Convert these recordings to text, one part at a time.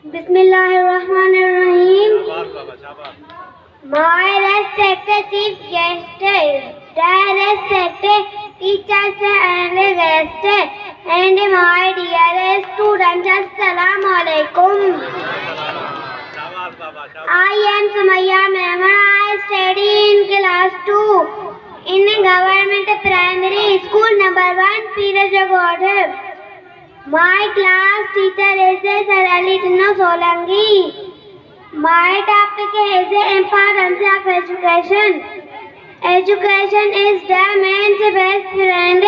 Bismillahirrahmanirrahim. My respected chief guests, respected teachers and guests, and my dear students, Assalamu alaikum. I am Sumaya Memon. I study in class 2 in government primary school number 1, Pirajagodh. My class teacher is Sir Ali Tinno Solangi. My topic is the importance of education. Education is the man's best friend.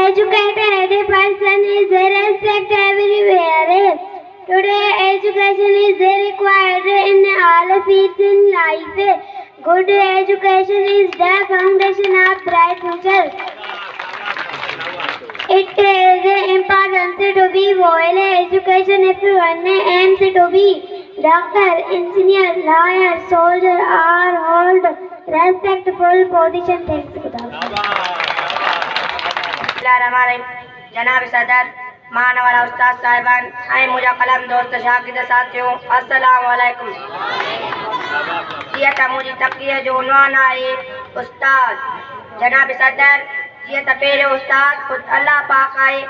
Educated person is respected everywhere. Today, education is required in all fields in life. Good education is the foundation of bright future. It is important to be well education if one aims to be doctor, engineer, lawyer, soldier or hold respectful position. Thanks for that. जनाब सदर मानवाला उस्ताद साहिबान ऐं मुंहिंजा कलम दोस्त शागिर्द साथियों अस्सलाम वालेकुम। जीअं त मुंहिंजी तक़रीर जो उनवान आहे उस्ताद। जनाब सदर जीअं त पहिरियों उस्ताद ख़ुदि अल्लाह पाक आहे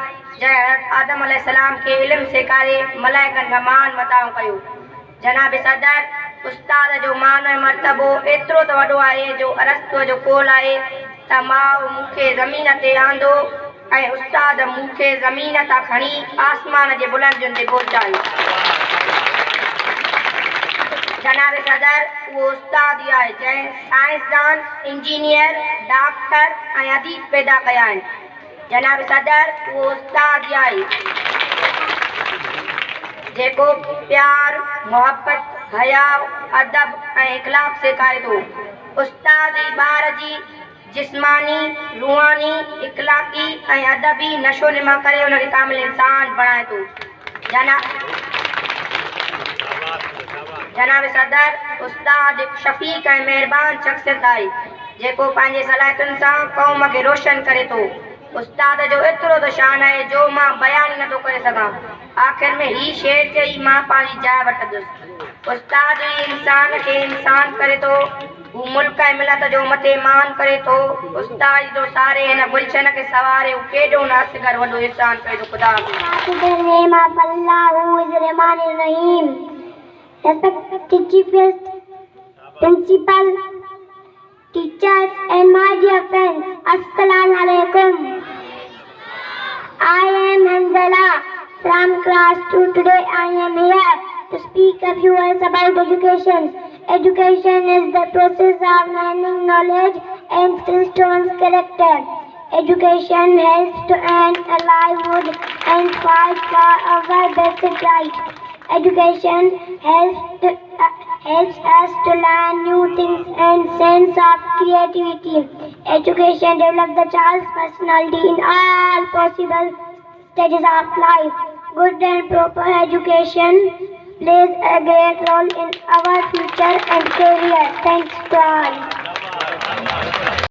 जंहिं हज़रत आदम अलैहिस्सलाम खे इल्मु सेखारे मलाइकनि खां मान मताऊं कयो। जनाब सदर उस्ताद जो मान ऐं मर्तबो एतिरो त वॾो आहे जो अरस्तूअ जो कौल आहे त माउ मूंखे ज़मीन ते आंदो ऐं उस्ताद मूंखे ज़मीन तां खणी आसमान जे बुलंदियुनि ते पहुचायो। जनाब सदर उहो उस्ताद ई आहे जंहिं साइंसदान, इंजीनियर, डॉक्टर ऐं अदीब पैदा कया आहिनि। जनाब सदर उहो उस्ताद ई आहे जेको प्यार, मोहब्बत, हया, अदब ऐं इख़लाक़ सेखारे थो। उस्ताद ई ॿार जी जिस्मानी, रूहानी, इख़लाक़ी ऐं अदबी नशो नमा करे उनखे कामिल इंसान बणाए थो। जनाब सदर उस्ताद शफ़ीक़ ऐं महिरबान शख़्सियत आहे जेको पंहिंजे सलाहियतुनि सां क़ौम खे रोशन करे थो। उस्ताद जो एतिरो त शान आहे जो मां बयान नथो करे सघां। आख़िर में ही शेर चई मां पंहिंजी जाइ वठंदुसि। उस्ताद ई इंसान खे इंसान करे थो, हू मुल्क ऐं मिलत जो मथे मान करे थो। उस्ताद जो सारे हिन गुलशन खे सवारे हू केॾो नासिगर वॾो इंसान करे थो। ख़ुदा Respected chief guest, principal, teachers and my dear friends, Assalamu alaikum. I am Hanzala from class 2. Today I am here to speak a few words about education. Education is the process of learning knowledge and skills to one's character. Education helps to earn a livelihood and fight for our basic rights. Education helps us to learn new things and sense of creativity. Education develops the child's personality in all possible stages of life. Good and proper education plays a great role in our future and career. Thanks to all.